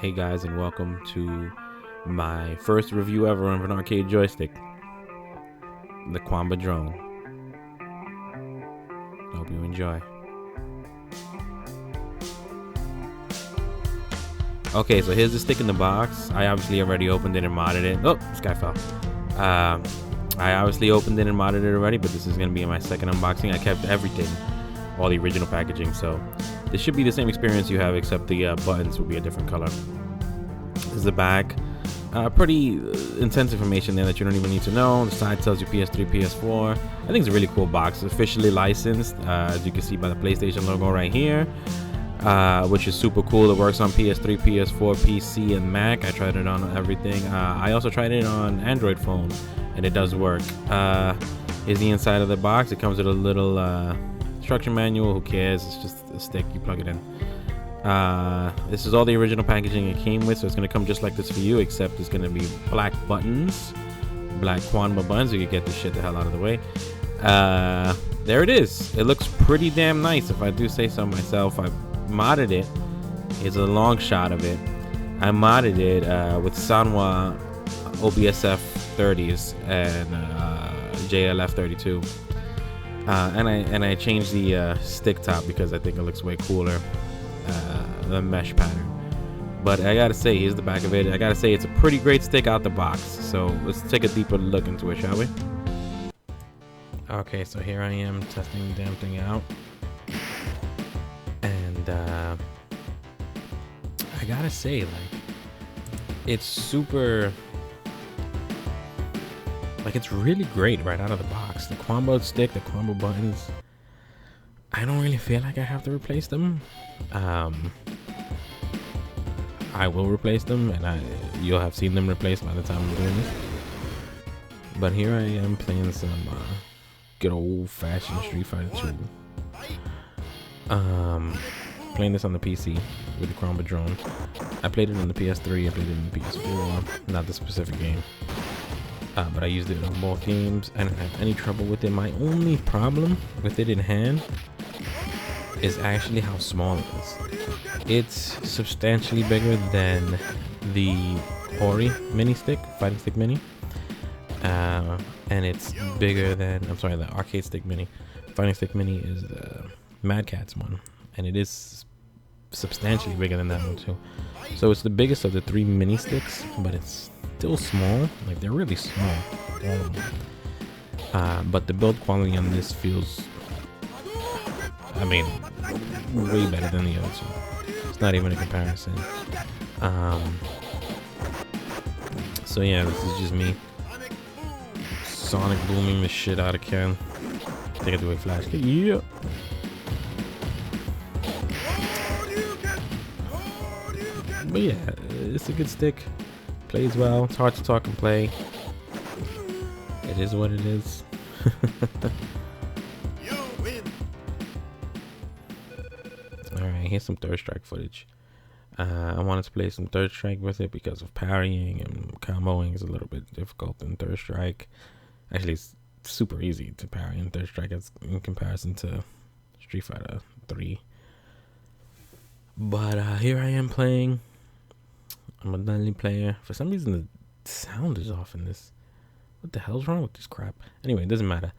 Hey guys, and welcome to my first review ever of an arcade joystick, the Qanba drone. Hope you enjoy. Okay, so here's the stick in the box. I obviously already opened it and modded it. Oh, sky fell. I obviously opened it and modded it already, but this is going to be my second unboxing. I kept everything, all the original packaging, so this should be the same experience you have, except the buttons will be a different color. This is the back. Pretty intense information there that you don't even need to know. The side tells you PS3, PS4. I think it's a really cool box. Officially licensed, as you can see by the PlayStation logo right here, which is super cool. It works on PS3, PS4, PC, and Mac. I tried it on everything. I also tried it on Android phone, and it does work. Here's the inside of the box. It comes with a little instruction manual. Who cares? It's just a stick. You plug it in. This is all the original packaging it came with, so it's going to come just like this for you, except it's going to be black buttons, black Qanba buttons. You can get this shit the hell out of the way. There it is. It looks pretty damn nice, if I do say so myself. I modded it. Here's a long shot of it. I modded it with Sanwa OBSF 30s and JLF 32, and I changed the stick top because I think it looks way cooler. The mesh pattern. But I gotta say, here's the back of it. I gotta say, it's a pretty great stick out the box. So let's take a deeper look into it, shall we? Okay, so here I am testing the damn thing out, and I gotta say, like, it's super, like, it's really great right out of the box. The Qanba stick, the Qanba buttons, I don't really feel like I have to replace them. I will replace them, and you'll have seen them replaced by the time I'm doing this. But here I am playing some good old-fashioned Street Fighter 2. Playing this on the PC with the Qanba drone. I played it on the PS3. I played it on the PS4. Not the specific game, but I used it on both games. I didn't have any trouble with it. My only problem with it in hand is actually how small it is. It's substantially bigger than the Ori mini stick, fighting stick mini, and it's bigger than, I'm sorry, the arcade stick mini. Fighting stick mini is the Mad Catz one, and it is substantially bigger than that one too. So it's the biggest of the three mini sticks, but it's still small. Like, they're really small, all of them. But the build quality on this feels, I mean, way better than the other two. It's not even a comparison. So yeah, this is just me sonic booming the shit out of Ken. I think I do a flash kick. Yeah. But yeah, it's a good stick. Plays well. It's hard to talk and play. It is what it is. Alright, here's some Third Strike footage. I wanted to play some Third Strike with it because of parrying, and comboing is a little bit difficult in Third Strike. Actually, it's super easy to parry in Third Strike as in comparison to Street Fighter 3. But here I am playing. I'm a Dunley player. For some reason, the sound is off in this. What the hell's wrong with this crap? Anyway, it doesn't matter.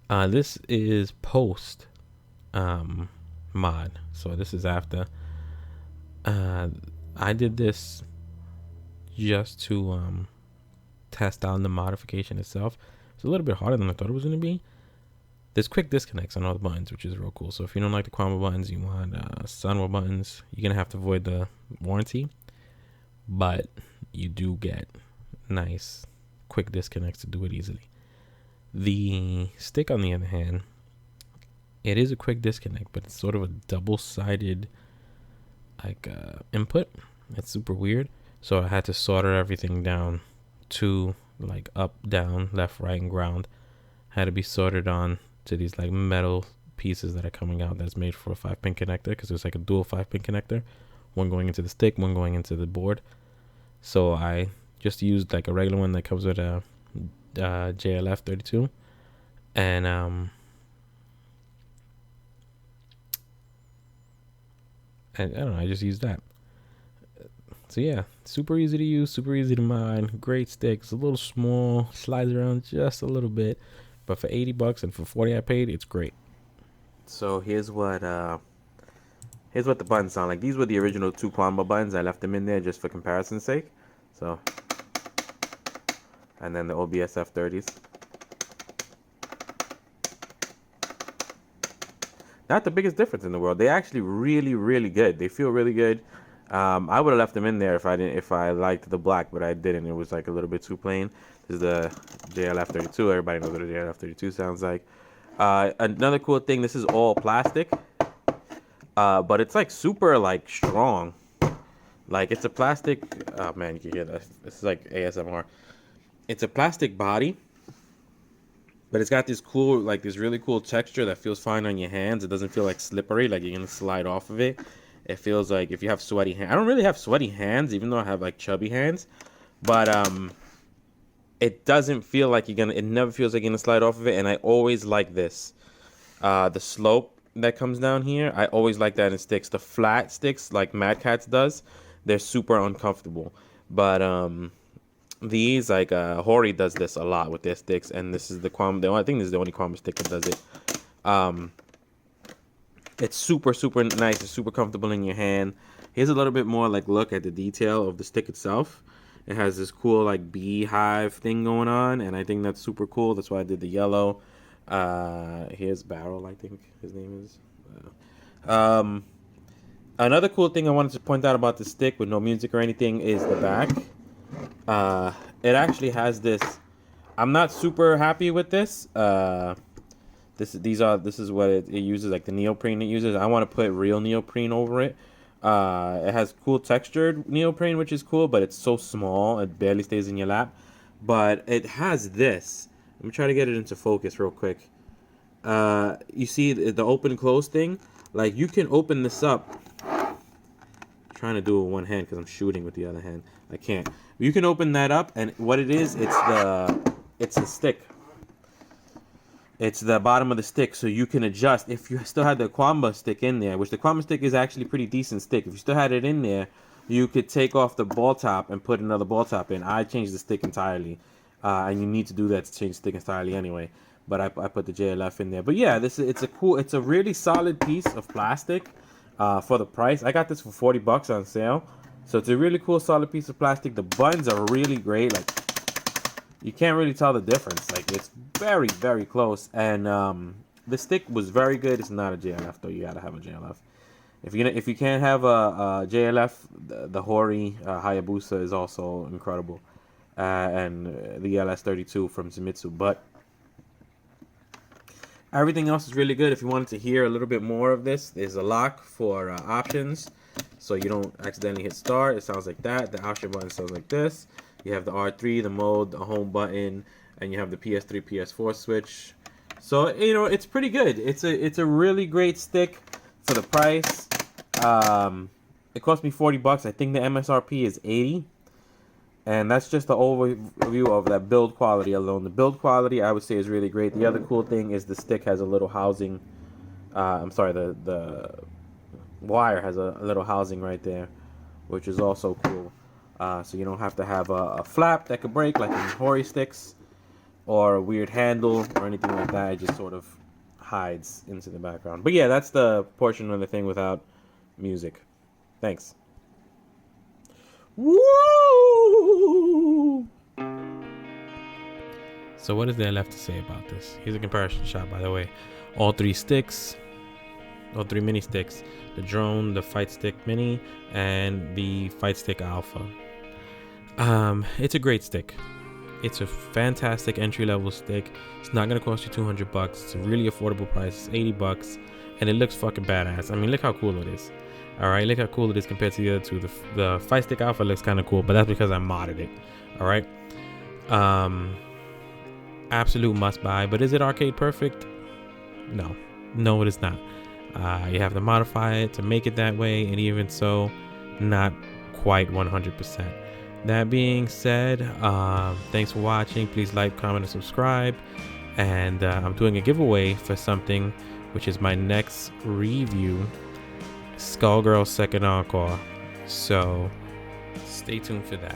This is post mod, so this is after. I did this just to test out the modification itself. It's a little bit harder than I thought it was going to be. There's quick disconnects on all the buttons, which is real cool. So if you don't like the Qanba buttons, you want Sanwa buttons, you're gonna have to void the warranty, but you do get nice quick disconnects to do it easily. The stick, on the other hand, it is a quick disconnect, but it's sort of a double-sided like input. It's super weird. So I had to solder everything down to like up, down, left, right, and ground. Had to be soldered on to these like metal pieces that are coming out that's made for a 5-pin connector, because it's like a dual 5-pin connector, one going into the stick, one going into the board. So I just used like a regular one that comes with a JLF 32, and I don't know, I just used that. So yeah, super easy to use, super easy to mine. Great stick. It's a little small, slides around just a little bit, but for 80 bucks and for 40 I paid, it's great. So here's what the buttons sound like. These were the original 2 Qanba buttons. I left them in there just for comparison's sake. So, and then the OBS F30s. Not the biggest difference in the world. They actually really good. They feel really good. I would have left them in there if I liked the black, but I didn't. It was like a little bit too plain. This is the JLF32. Everybody knows what a JLF32 sounds like. Another cool thing, this is all plastic, but it's like super like strong. Like it's a plastic. Oh man, you can hear that. This is like ASMR. It's a plastic body, but it's got this cool, like this really cool texture that feels fine on your hands. It doesn't feel like slippery, like you're gonna slide off of it. It feels like if you have sweaty hands. I don't really have sweaty hands, even though I have like chubby hands. But it doesn't feel like you're gonna. It never feels like you're gonna slide off of it. And I always like this. The slope that comes down here, I always like that in sticks. The flat sticks, like Mad Catz does, they're super uncomfortable. But these, like Hori does this a lot with their sticks, and this is the Qanba. I think this is the only Qanba stick that does it. It's super nice. It's super comfortable in your hand. Here's a little bit more like look at the detail of the stick itself. It has this cool like beehive thing going on, and I think that's super cool. That's why I did the yellow. Here's Barrel, I think his name is. Another cool thing I wanted to point out about the stick with no music or anything is the back. It actually has this. I'm not super happy with this. This is what it uses, like the neoprene it uses. I want to put real neoprene over it. It has cool textured neoprene, which is cool, but it's so small it barely stays in your lap. But it has this. Let me try to get it into focus real quick. You see the open close thing? Like you can open this up. I'm trying to do it with one hand because I'm shooting with the other hand. I can't. You can open that up, and what it is, it's the stick. It's the bottom of the stick, so you can adjust. If you still had the Qanba stick in there, which the Qanba stick is actually a pretty decent stick. If you still had it in there, you could take off the ball top and put another ball top in. I changed the stick entirely, and you need to do that to change the stick entirely anyway. But I put the JLF in there. But yeah, it's a really solid piece of plastic for the price. I got this for 40 bucks on sale, so it's a really cool solid piece of plastic. The buttons are really great. Like you can't really tell the difference. Like it's very close, and the stick was very good. It's not a JLF though. You gotta have a JLF. If you can't have a JLF, the Hori Hayabusa is also incredible, and the LS32 from Zenitsu. But everything else is really good. If you wanted to hear a little bit more of this, there's a lock for options, so you don't accidentally hit start. It sounds like that. The option button sounds like this. You have the R3, the mode, the home button, and you have the PS3, PS4 switch. So you know it's pretty good. It's a really great stick for the price. It cost me 40 bucks. I think the MSRP is 80. And that's just the overview of that build quality alone. The build quality, I would say, is really great. The other cool thing is the stick has a little housing. The wire has a little housing right there, which is also cool. So you don't have to have a flap that could break like in Hori sticks, or a weird handle or anything like that. It just sort of hides into the background. But yeah, that's the portion of the thing without music. Thanks. Woo! So what is there left to say about this? Here's a comparison shot, by the way. All three mini sticks, the drone, the Fight Stick Mini, and the Fight Stick Alpha. It's a great stick. It's a fantastic entry-level stick. It's not gonna cost you 200 bucks. It's a really affordable price. It's 80 bucks, and it looks fucking badass. I mean, look how cool it is. All right, look how cool it is compared to the other two. The Fight Stick Alpha looks kind of cool, but that's because I modded it. All right. Absolute must buy. But is it Arcadeperfect? No, it is not. You have to modify it to make it that way, and even so, not quite 100%. That being said, thanks for watching. Please like, comment, and subscribe. And I'm doing a giveaway for something, which is my next review, Skullgirl's Second Encore. So Stay tuned for that.